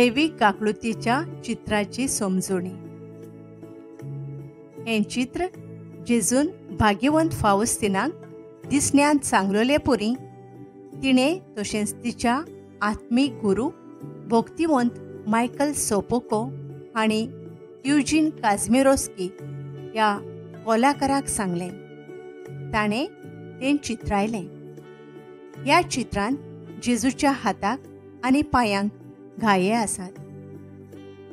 दैवीक काकळुतीच्या चित्राची समजणी. हें चित्र जेजून भाग्यवंत फावस्तिनाक दिसण्यात सांगलोले पुरी तिणें तशेंच तिच्या आत्मीक गुरू भक्तिवंत मायकल सोपोको हांणी युजीन काझमिरोस्की ह्या कलाकाराक सांगलें. ताणें तें चित्रायलें. ह्या चित्रांत जेजूच्या हाताक आनी पांयांक घाये आसात.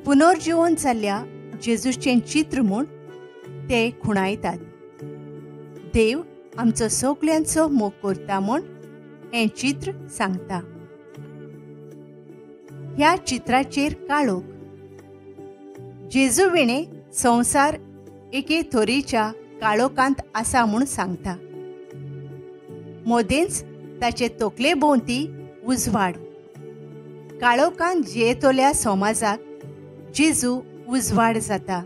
पुनर्जिवन जाल्ल्या जेजूचें चित्र म्हूण ते खुणायतात. देव आमचो सगल्यांचो मोग करता म्हूण हें चित्र सांगता. ह्या चित्राचेर काळोख जेजू विणे संवसार एके तरेच्या काळोखांत आसा म्हूण सांगता. मोदेंच ताचे तकले भोंवती उजवाड. काळोखांत जियेतल्या समाजाक जेजू उजवाड जाता.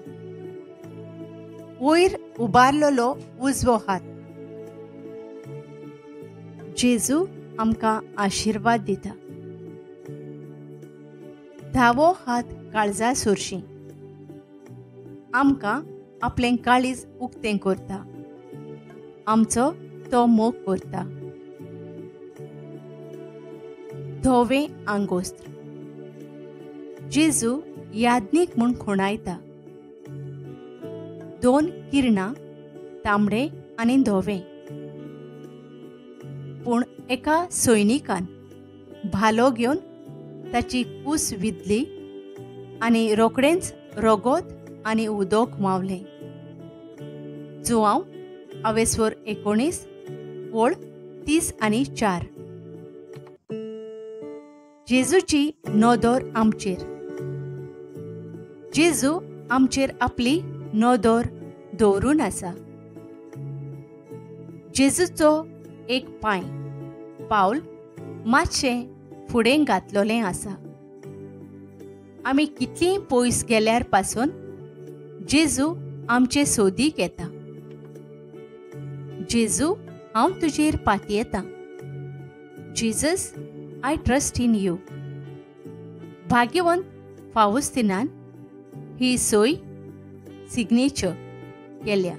वयर उबारलेलो उजवो हात. जेजू आमकां आशिर्वाद दिता. धावो हात काळजा सुरशी. आमकां आपलें काळीज उक्तें करता. आमचो तो मोग करता. धोवें आंगोस्त्र जेजू याज्ञीक म्हूण खुणायता. दोन किरणां तांबडे आनी धोवें. पूण एका सैनिकान भालो घेवन ताची कूस विदली आनी रोखडेंच रगत आनी उदक मावलें. जुआंव 19 ओळ 30 आनी 4. जेजूची नदर आमचेर. जेजू आमचेर आपली नदर दवरून आसा. जेजूचो एक पावल मातशें फुडें घातलोलें आसा. आमी कितलीं पयस गेल्यार पासून जेजू आमचे सोदीक येता. जेजू हांव तुजेर पातयेतां. Jesus, I trust in you. भाग्यवंत फावस्तिनान ही सोय सिग्नेचर केल्या.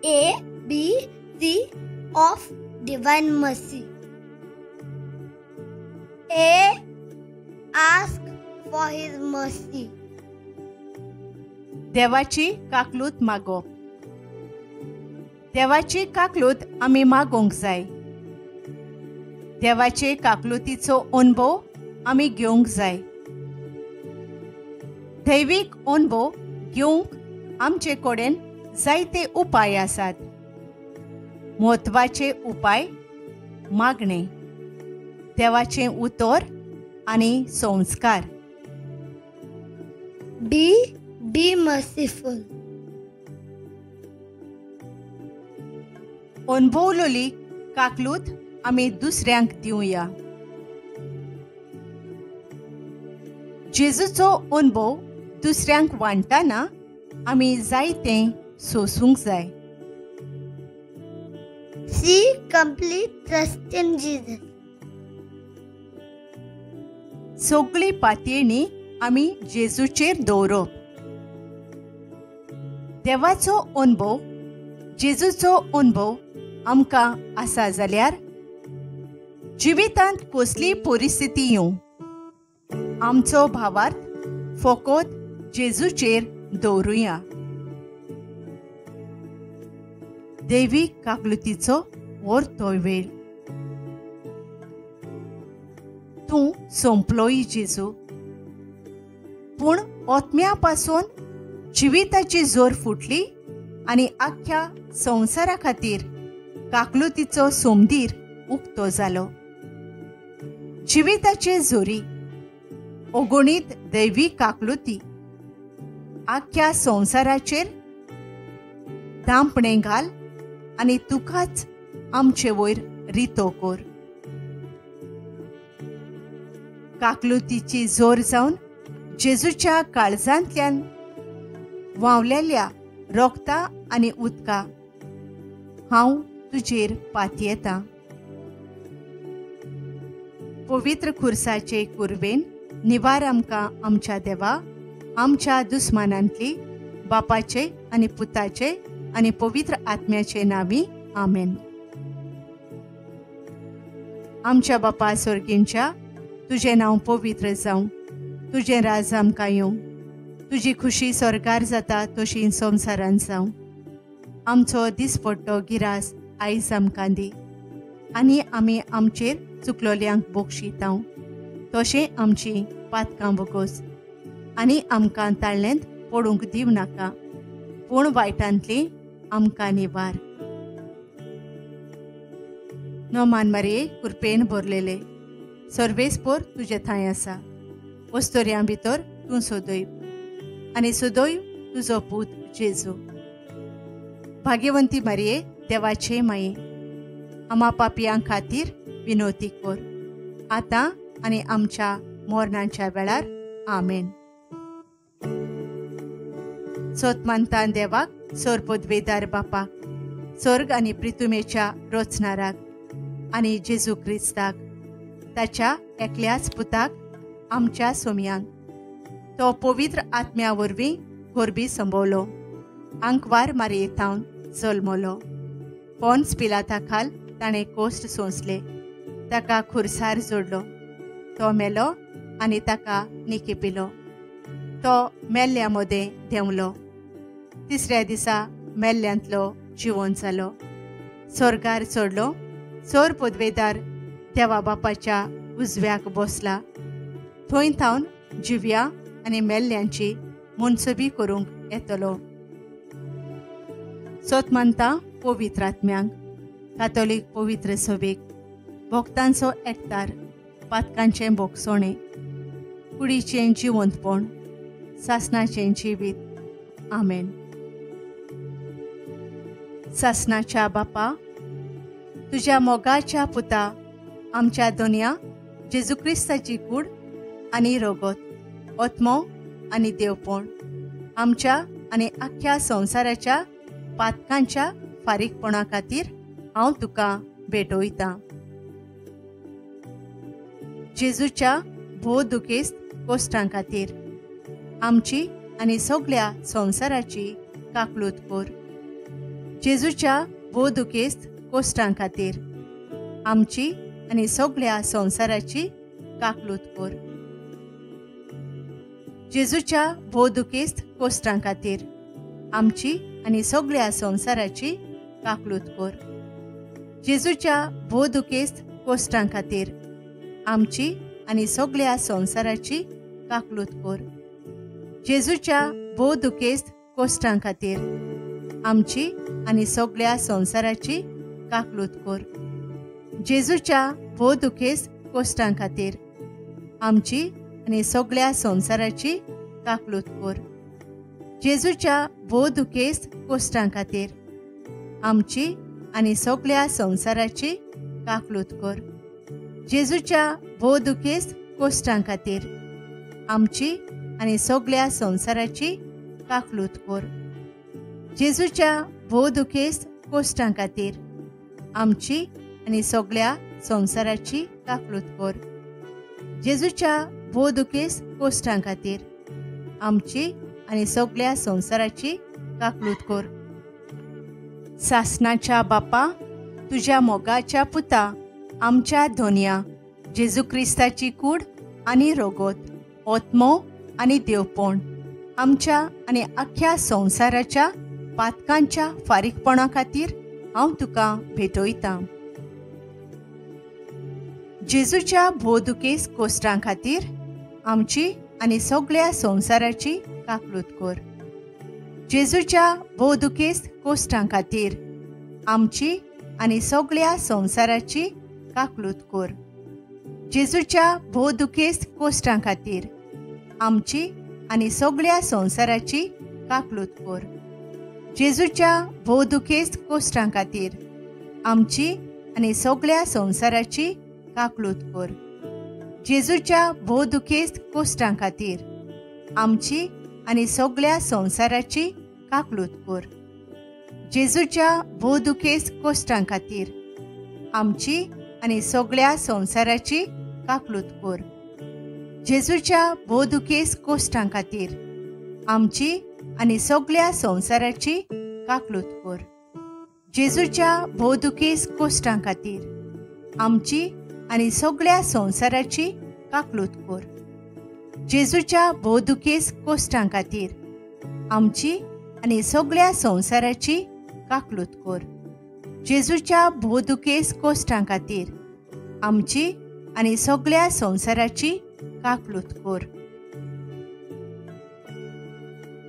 ABC of Divine Mercy. A. Ask for His mercy. देवाची काकलूत मागोवप. देवाची काकलूत आमी मागोवंक जाय. देवाचे काकलुतीचो अनुभव आमी घेवंक जाय. दैवीक अनुभव घेवंक आमचे कडेन जायते उपाय आसात. म्हत्वाचे उपाय मागणे, देवाचें उतर आनी संस्कार. Be merciful. अनुभवलेली काकलूत आमी दुसऱ्यांक दिवया. जेजूचो अनुभव दुसऱ्यांक वांटताना आमी जायतें सोसूंक जाय. See complete trust in Jesus. सगळी पातयेणी आमी जेजूचेर दवरप. देवाचो अनुभव, जेजूचो अनुभव आमकां आसा जाल्यार जिवितांत कसली परिस्थिती येवं, आमचो भावार्थ फकत जेजूचेर दवरुया. दैवीक काकलुतीचो व्हरतो वेळ. तूं संपलोय जेजू. पूण ओतम्या पासून जिविताची जोर फुटली आनी आख्ख्या संवसारा खातीर काकलुतीचो सोमदीर उक्तो जालो. जिविताचे जोरी अगणीत दैवीक काकलुती आख्ख्या संवसाराचेर दांपणें घाल आनी तुकाच आमचे वयर रितो कर. काकलुतीची जोर जावन जेजूच्या काळजांतल्यान व्हांवलेल्या रोगता आनी उदका हांव तुजेर पातयेतां. पवित्र खुर्साचे कुरवेन निवार आमकां आमच्या देवा, आमच्या दुस्मानांतली, बापाचे आनी पुताचे आनी पवित्र आत्म्याचे नावी. आमेन. आमच्या बापा स्वर्गींच्या, तुझे नांव पवित्र जावं, तुझे राज आमकां येवं, तुजी खुशी स्वर्गार जाता तशी संवसारांत जावं. आमचो दिसपट्टो गिरास आयज आमकां दी, आनी आमी आमचेर चुकलोल्यांक बक्षितांव, तशें आमची पातकां बगोस, आनी आमकां ताळ्ळेंत पडूंक दिव नाका, पूण वायटांतली आमकां निवार. नोमान मारये, कृपेन भरलेले, सर्वेस्पोर तुजे थंय आसा. वस्तोऱ्यां भितर तूं सोदोयव, आनी सोदोयव तुजो पूत जेजू. भाग्यवंती मारये, देवाचे माये, आमा पापयां खातीर विनोती कोर, आतां आनी आमच्या मोरणाच्या वेळार. आमेन. सोतमानतां देवाक, सोर पदवेदार बापाक, स्वर्ग आनी पृथ्वीच्या रोचणाराक, आनी जेजू क्रिस्ताक, ताच्या एकल्याच पुताक, आमच्या सोम्यांक, तो पवित्र आत्म्या वरवीं घोरबी संभोवलो, आंकवार मारयेतावन जल्मलो, पोन्स पिलाता खाल ताणें कोश्ट सोंसले, ताका खुर्सार जोडलो, तो मेलो आनी ताका निकेपिलो, तो मेल्ल्या मदें देंवलो, तिसऱ्या दिसा मेल्ल्यांतलो जिवंत जालो, स्वर्गार चडलो, सोर पदवेदार देवा बापाच्या उजव्याक बसला, थंय थावन जिव्या आनी मेल्ल्यांची मुनसबी करूंक येतलो. सोतमानता पवित्र आत्म्यांक, कातोलीक पवित्र सभेक, भक्तांचो एकतार, पातकांचें बोगसोणें, कुडीचें जिवंतपण, सासणाचें जिवीत. आमेन. सासणाच्या बापा, तुज्या मोगाच्या पुता, आमच्या दोनया जेजू क्रिस्ताची कूड आनी रोगोत, ओत्मो आनी देवपण, आमच्या आनी आख्या संवसाराच्या पातकांच्या फारीकपणा खातीर हांव तुका भेटोयतां. जेजूच्या भोव दुखेस्त कोश्टां खातीर आमची आनी सगळ्या संवसाराची काकलूत कोर. जेजूच्या भोव दुखेस्त कोश्टां खातीर आमची आनी सगळ्या संवसाराची काकलूत कोर. जेजूच्या भोव दुखेस्त कोश्टां खातीर आमची आनी सगळ्या संवसाराची काकलूत कोर. जेजूच्या भोव दुखेस्त कोश्टां खातीर आमची आनी सगळ्या संवसाराची काकलूत कोर. जेजूच्या भोव दुखेस्त कोश्टां खातीर आमची आनी सगळ्या संवसाराची काकलूत कोर. जेजूच्या भोव दुखेस्त कोश्टां खातीर आमची आनी सगळ्या संवसाराची काकलूत कोर. जेजूच्या भोव दुखेस्त कोश्टां खातीर आमची आनी सगळ्या संवसाराची काकलूत कोर. जेजूच्या भोव दुखेस्त कोश्टां खातीर आमची आनी सगळ्या संवसाराची काकलूत कोर. जेजूच्या भोव दुखेस्त कोश्टां खातीर आमची आनी सगळ्या संवसाराची काकलूत कोर. जेजूच्या भोव दुखेस्त कोश्टां खातीर आमची आनी सगळ्या संवसाराची काकलूत कोर. सासणाच्या बापा, तुज्या मोगाच्या पुता, आमच्या दोनया जेजू क्रिस्ताची कूड आनी रोगोत, ओत्मो आनी देवपण, आमच्या आनी आख्या संवसाराच्या पातकांच्या फारीकपणा खातीर हांव तुका भेटोयतां. जेजूच्या भोव दुखेस्त कोश्टां खातीर आमची आनी सगळ्या संवसाराची काकलूत कोर. जेजूच्या भोव दुखेस्त कोश्टां खातीर आमची आनी सगळ्या संवसाराची काकलूत कोर. जेजूच्या भोव दुखेस्त कोश्टां खातीर आमची आनी सगळ्या संवसाराची काकलूत कोर. जेजूच्या भोव दुखेस्त कोश्टां खातीर आमची आनी सगळ्या संवसाराची काकलूत कोर. जेजूच्या भोव दुखेस्त कोश्टां खातीर आमची आनी सगळ्या संवसाराची काकलूत कोर. जेजूच्या भोव दुखेस्त कोश्टां खातीर आमची आनी सगळ्या संवसाराची काकलूत कोर. जेजूच्या भोवदुकेस कोश्टां खातीर आमची आनी सगळ्या संवसाराची काकलूत कोर. जेजूच्या भोवदुकेस कोश्टां खातीर आमची आनी सगळ्या संवसाराची काकलूत कोर. जेजूच्या भोवदुकेस कोश्टां खातीर आमची आनी सगळ्या संवसाराची काकलूत कोर. जेजूच्या भोवदुकेस कोश्टां खातीर आमची आनी सगळ्या संवसाराची काकलूत कोर.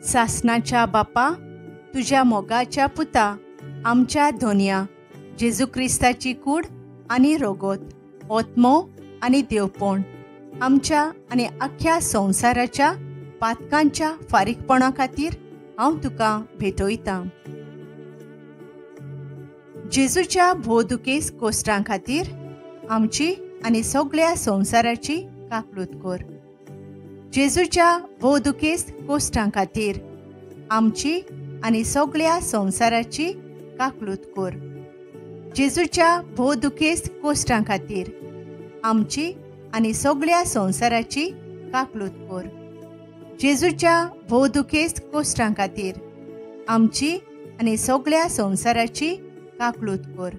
सासणाच्या बापा, तुज्या मोगाच्या पुता, आमच्या धोनया जेजू क्रिस्ताची कूड आनी रोगोत, ओतमो आनी देवपण आमच्या आनी आख्या संवसाराच्या पातकांच्या फारीकपणा खातीर हांव तुका भेटयतां. जेजूच्या भोवदुकेस कोश्टां खातीर आमची आनी सगळ्या संवसाराची काकलूत कोर. जेजूच्या भोवदुकेस कोश्टां खातीर आमची आनी सगळ्या संवसाराची काकलूत कोर. जेजूच्या भोवदुकेस कोश्टां खातीर आमची आनी सगळ्या संवसाराची काकलूत कोर. जेजूच्या भोवदुकेस कोश्टां खातीर आमची आनी सगळ्या संवसाराची काकलूत कोर.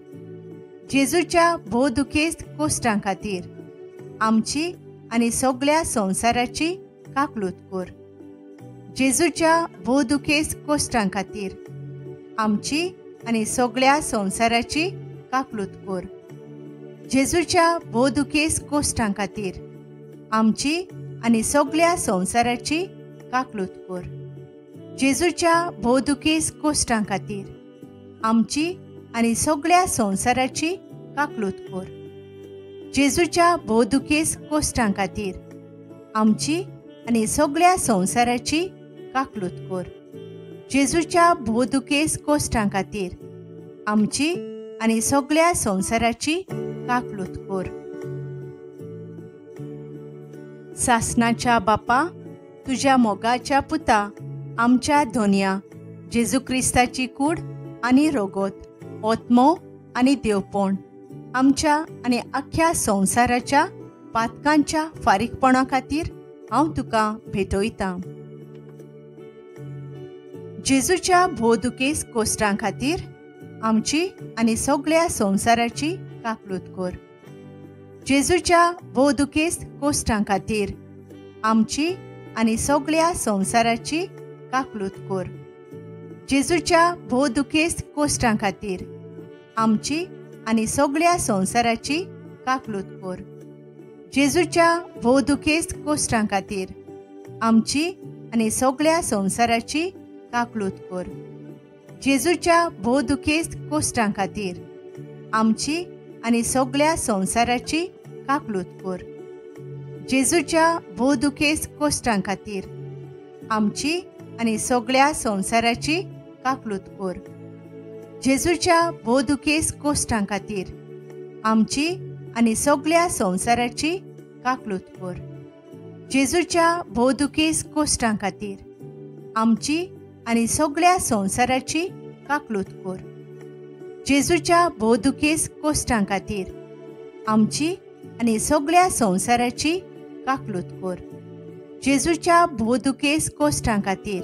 जेजूच्या भोवदुकेस कोश्टां खातीर आमची आनी सगळ्या संवसाराची काकलूत कोर. जेजूच्या भोवदुकेस कोश्टां खातीर आमची आनी सगळ्या संवसाराची काकलूत कोर. जेजूच्या भोवदुकेस कोश्टां खातीर आमची आनी सगळ्या संवसाराची काकलूत कोर. जेजूच्या भोवदुकेस कोश्टां खातीर आमची आनी सगळ्या संवसाराची काकलूत कोर. जेजूच्या भोवदुकेस कोश्टां खातीर आमची आनी सगळ्या संवसाराची काकलूत कोर. जेजूच्या भोवदुकेस कोश्टां खातीर आमची आनी सगळ्या संवसाराची काकलूत कोर. सासणाच्या बापा, तुज्या मोगाच्या पुता, आमच्या धोनया जेजू क्रिस्ताची कूड आनी रोगोत, ओतमो आनी देवपण आमच्या आनी आख्या संवसाराच्या पातकांच्या फारीकपणा खातीर हांव तुका भेटयतां. जेजूच्या भोवदुकेस कोश्टां खातीर आमची आनी सगळ्या संवसाराची काकलूत कोर. जेजूच्या भोवदुकेस कोश्टां खातीर आमची आनी सगळ्या संवसाराची काकलूत कोर. जेजूच्या भोवदुकेस कोश्टां खातीर आमची आनी सगळ्या संवसाराची काकलूत कोर. जेजूच्या भोवदुकेस कोश्टां खातीर आमची आनी सगळ्या संवसाराची काकलूत कोर. जेजूच्या भोवदुकेस कोश्टां खातीर आमची आनी सगळ्या संवसाराची काकलूत कोर. जेजूच्या भोवदुकेस कोश्टां खातीर आमची आनी सगळ्या संवसाराची काकलूत कोर. जेजूच्या भोवदुकेस कोश्टां खातीर आमची आनी सगळ्या संवसाराची काकलूत कोर. जेजूच्या भोवदुकेस कोश्टां खातीर आमची आनी सगळ्या संवसाराची काकलूत कोर. जेजूच्या भोवदुकेस कोश्टां खातीर आमची आनी सगळ्या संवसाराची काकलूत कोर. जेजूच्या भोवदुकेस कोश्टां खातीर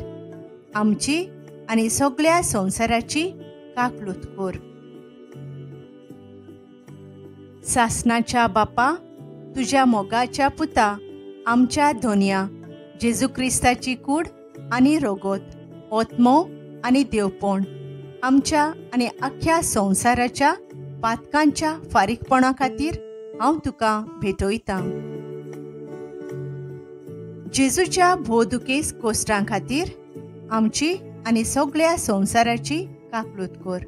आमची आनी सगळ्या संवसाराची काकलूत कोर. सासणाच्या बापा, तुज्या मोगाच्या पुता, आमच्या धोनया जेजू क्रिस्ताची कूड आनी रोगोत, ओतमो आनी देवपण आमच्या आनी आख्या संवसाराच्या पातकांच्या फारीकपणा खातीर हांव तुका भेटयतां. जेजूच्या भोवदुकेस कोश्टां खातीर आमची आनी सगळ्या संवसाराची काकलूत कोर.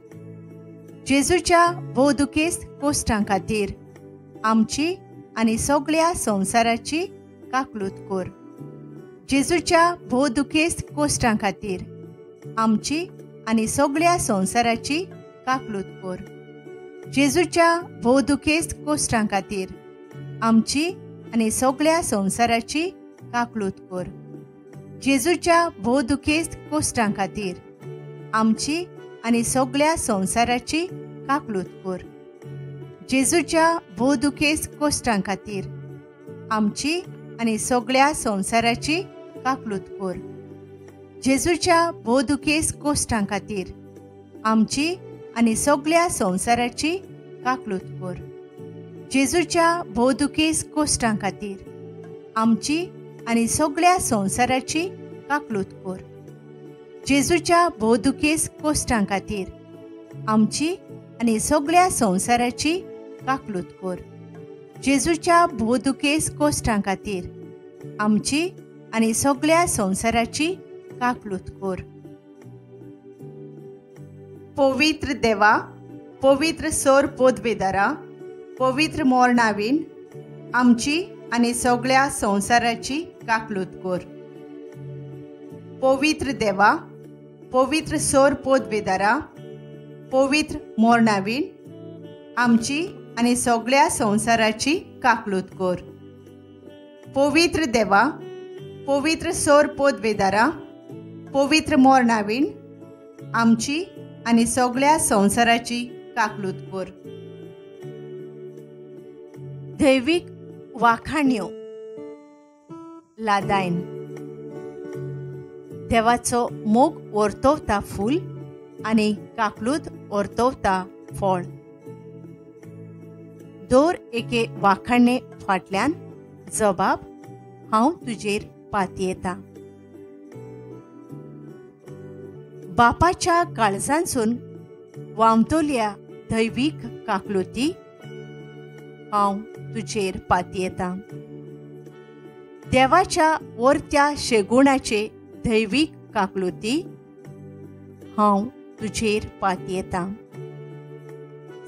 जेजूच्या भोवदुकेस कोश्टां खातीर आमची आनी सगळ्या संवसाराची काकलूत कोर. जेजूच्या भोवदुकेस कोश्टां खातीर आमची आनी सगळ्या संवसाराची काकलूत कोर. जेजूच्या भोवदुकेस कोश्टां खातीर आमची आनी सगळ्या संवसाराची काकलूत कोर. जेजूच्या भोवदुकेस कोश्टां खातीर आमची आनी सगळ्या संवसाराची काकलूत कोर. जेजूच्या भोवदुकेस कोश्टां खातीर आमची आनी सगळ्या संवसाराची काकलूत कर. जेजूच्या बोदुकेस कोश्टां खातीर आमची आनी सगळ्या संवसाराची काकलूत कर. जेजूच्या बोदुकेस कोश्टां खातीर आमची आनी सगळ्या संवसाराची काकलूत कर. जेजूच्या बोदुकेस कोश्टां खातीर आमची आनी सगळ्या संवसाराची काकलूत कर. जेजूच्या बोदुकेस कोश्टां खातीर आमची आनी सगळ्या संवसाराची काकलूत कर. पवित्र देवा, पवित्र सोर पोदवेदारा, पवित्र मोरनावीन आमची आनी सगळ्या संवसाराची काकलूत कर. पवित्र देवा, पवित्र सोर पोदवेदारा, पवित्र मोरनावीन आमची आनी सगळ्या संवसाराची काकलूत कर. पवित्र देवा, पवित्र सोर पोदवेदारा, पवित्र मोरनावीन आमची आनी सगळ्या संवसाराची काकलूत कर. दैवीक वाखाण्यो. लादायन. देवाचो मोग वर्तवता फूल आनी काकलूत वर्तवता फळ. दर एके वाखाणे फाटल्यान जबाब हांव तुजेर पातयेतां. बापाच्या काळजांसून व्हांवतल्या दैवीक काकलुती हांव तुजेर पातयेतां. देवाच्या वर्त्या शेगुणाचे दैवीक काकलुती हांव तुजेर पातयेतां.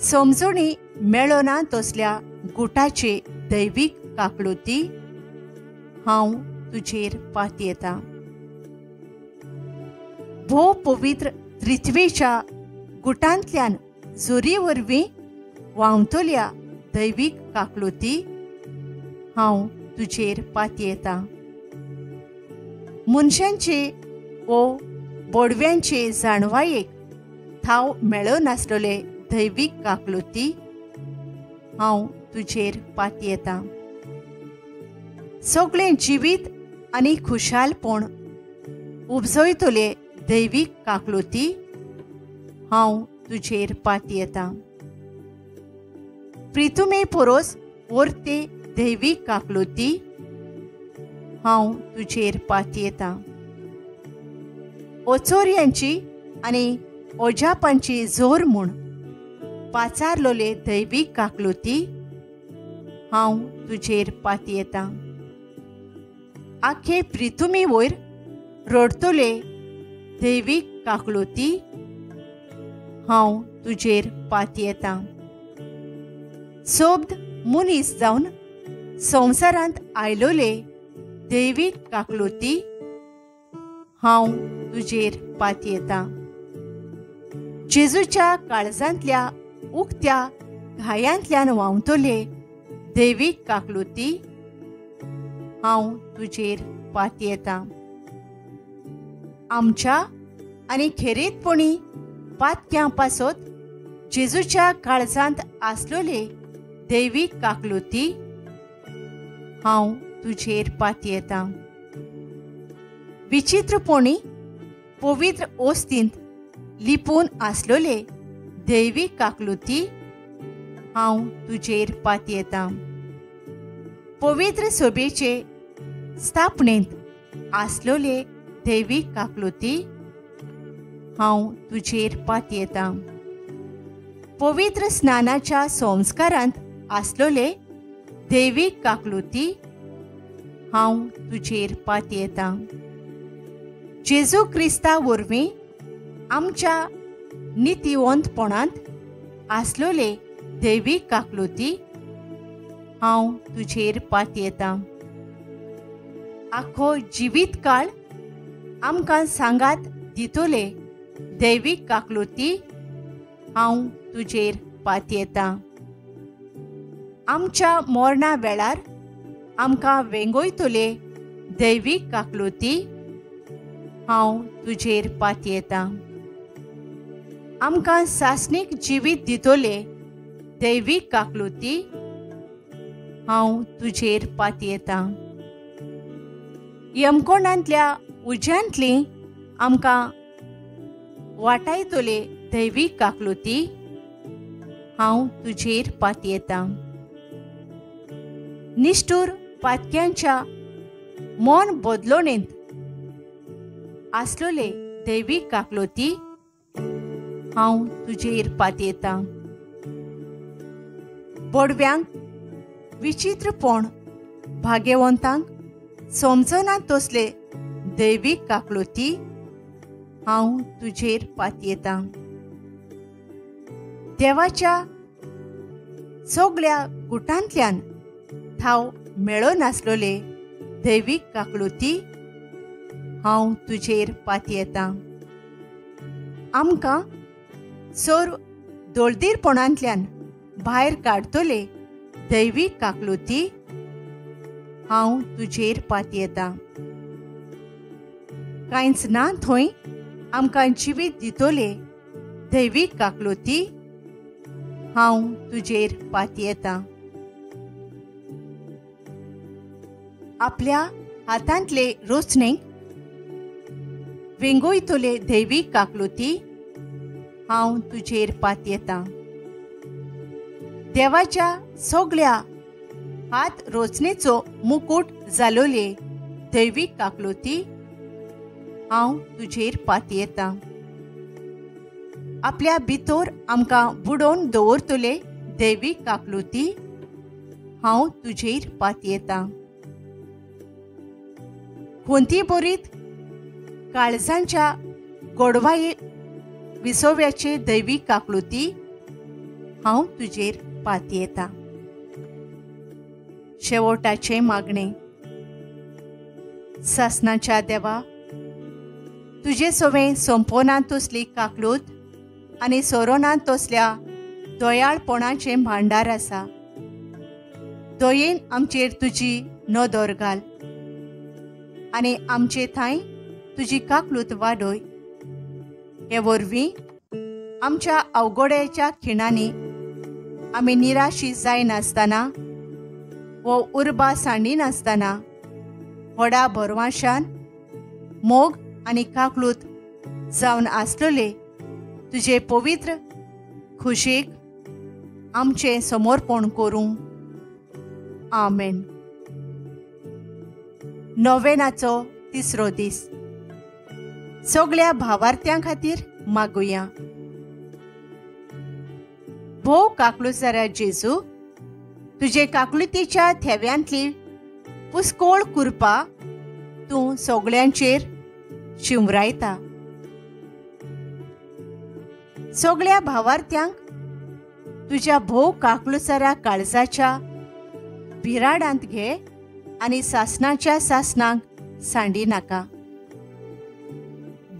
समजणी मेळना तसल्या गुटाचे दैवीक काकलुती हांव तुजेर पातयेतां. भोव पवित्र त्रित्वेच्या गुटांतल्यान जोरी वरवीं व्हांवतल्या दैवीक काकलुती हांव तुजेर पातयेतां. मनशांचे वो बोडव्यांचे जाणवायेक थाव मेळनासलेले दैवीक काकलुती हांव तुजेर पातयेतां. सगळें जिवीत आनी खुशालपण उपजयतले दैवीक काकलुती हांव तुजेर पातयेतां. प्रितुमे पोरोस वर्ते दैवीक काकलुती हांव तुजेर पातयेतां. ओचोऱ्यांची आनी ओजापांची जोर म्हूण पाचारलोले दैवीक काकलुती हांव तुजेर पातयेतां. आखे प्रितुमी वयर रडतले दैवीक काकलुती हांव तुजेर पातयेतां. सोबद मनीस जावन संवसारांत आयलोले दैवीक काकलुती हांव तुजेर पातयेतां. जेजूच्या काळजांतल्या उक्त्या घायांतल्यान व्हांवतले दैवीक काकलुती हांव तुजेर पातयेतां. आमच्या आनी खेरीतपणी पातक्यां पासत जेजूच्या काळजांत आसलोले दैवीक काकलुती हांव तुजेर पातयेतां. विचित्रपणी पवित्र ओस्तींत लिपून आसलोले दैवीक काकलुती हांव तुजेर पातयेतां. पवित्र सभेचे स्थापनेंत आसलोले दैवीक काकलुती हांव तुजेर पातयेतां. पवित्र स्नानाच्या संस्कारांत आसलोले दैवीक काकलुती हांव तुजेर पातयेतां. जेजू क्रिस्ता वरवीं आमच्या नितिवंतपणांत आसलोले दैवीक काकलुती हांव तुजेर पातयेतां. आखो जिवीत काळ आमकां सांगात दितोले दैवीक काकलुती हांव तुजेर पातयेतां. आमच्या मोरणा वेळार आमकां वेंगोयतले दैवीक काकलुती हांव तुजेर पातयेतां. आमकां सासणीक जिवीत दितोले दैवीक काकलुती हांव तुजेर पातयेतां. यमकोणांतल्या उज्यांतली आमकां वाटायतले दैवीक काकलुती हांव तुजेर पातयेतां. निश्ठूर पातक्यांच्या मन बदलोणेंत आसलोले दैवीक काकलुती हांव तुजेर पातयेतां. बोडव्यांक विचित्रपण भाग्यवंतांक समजना तसले दैवीक काकलुती हांव तुजेर पातयेतां. देवाच्या सगळ्या गुटांतल्यान थाव मेळो नासलोले दैवीक काकलुती हांव तुजेर पातयेतां. आमकां सोर दोळदीरपणांतल्यान भायर काडतले दैवीक काकलुती हांव तुजेर पातयेतां. कांयच ना थंय आमकां जिवीत दितले दैवीक काकलुती हांव तुजेर पातयेतां. आपल्या हातांतले रोचणेक वेंगोयतले दैवीक काकलुती हांव तुजेर पातयेतां. देवाच्या सगळ्या हात रोचणेचो मुकुट जालोले दैवीक काकलुती हांव तुजेर पातयेतां. आपल्या भितर आमकां बुडोवन दवरतले दैवीक काकलुती हांव तुजेर पातयेतां. कोणती बरीत काळजांच्या गोडवाये विसोव्याचे दैवीक काकलुती हांव तुजेर पातयेतां. शेवटाचे मागणे. सासणाच्या देवा, तुजे सोवे संपोनांत तसली काकलूत आनी सोरोनांत तसल्या दोयाळपणाचे भांडार आसा. दयेन आमचेर तुजी नदर घाल आनी आमचे थंय तुजी काकलूत वाडय. हे वरवीं आमच्या अवघड्याच्या खिणांनी आमी निराशी जायनासतना वो उर्बा सांडिनासतना व्हडा भरवशान मोग आनी काकलूत जावन आसलोले तुजे पवित्र खुशीक आमचें समर्पण करूं. आमेन. नोवेनाचो तिसरो दीस. सगळ्या भावार्थ्यां खातीर मागुया. भोव काकलुसारा जेजू, तुजे काकलुतीच्या थेव्यांतली पुस्कोळ कुरपा तूं सगळ्यांचेर शिंवरायता. सगळ्या भावार्थ्यांक तुज्या भोव काकलुसारा काळजाच्या भिराडांत घे आनी सासणाच्या सासणांक सांडी नाका.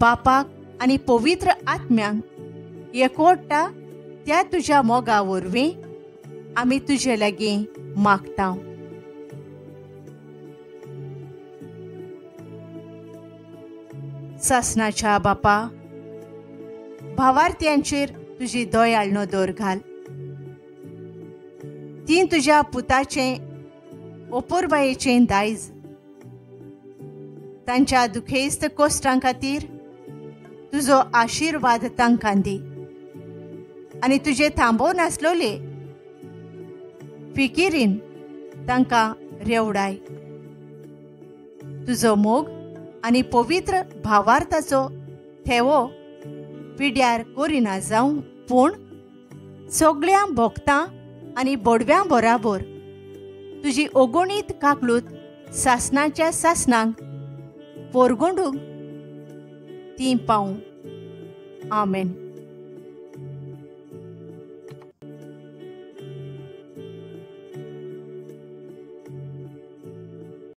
बापाक आनी पवित्र आत्म्यांक एकवटा त्या तुज्या मोगा वरवीं आमी तुजे लागीं मागता. सासणाच्या बापा, भावार्थ्यांचेर तुजी दयाळ नदर घाल. तीं तुज्या पुताचें ओपोरबायेचें दायज तांच्या दुखेस्त कोश्टां खातीर तुजो आशिर्वाद तांकां दी आनी तुजे थांबोवन आसलोले फिकिरीन तांकां रेवडाय. तुजो मोग आनी पवित्र भावार्थाचो थेवो पिड्यार करिना जावं, पूण सगळ्या भोगतां आनी बोडव्यां बराबर तुजी ओगोणीत काकलूत सासणाच्या सासणांक पोरगोंडूंक ती पावूं. आमेन.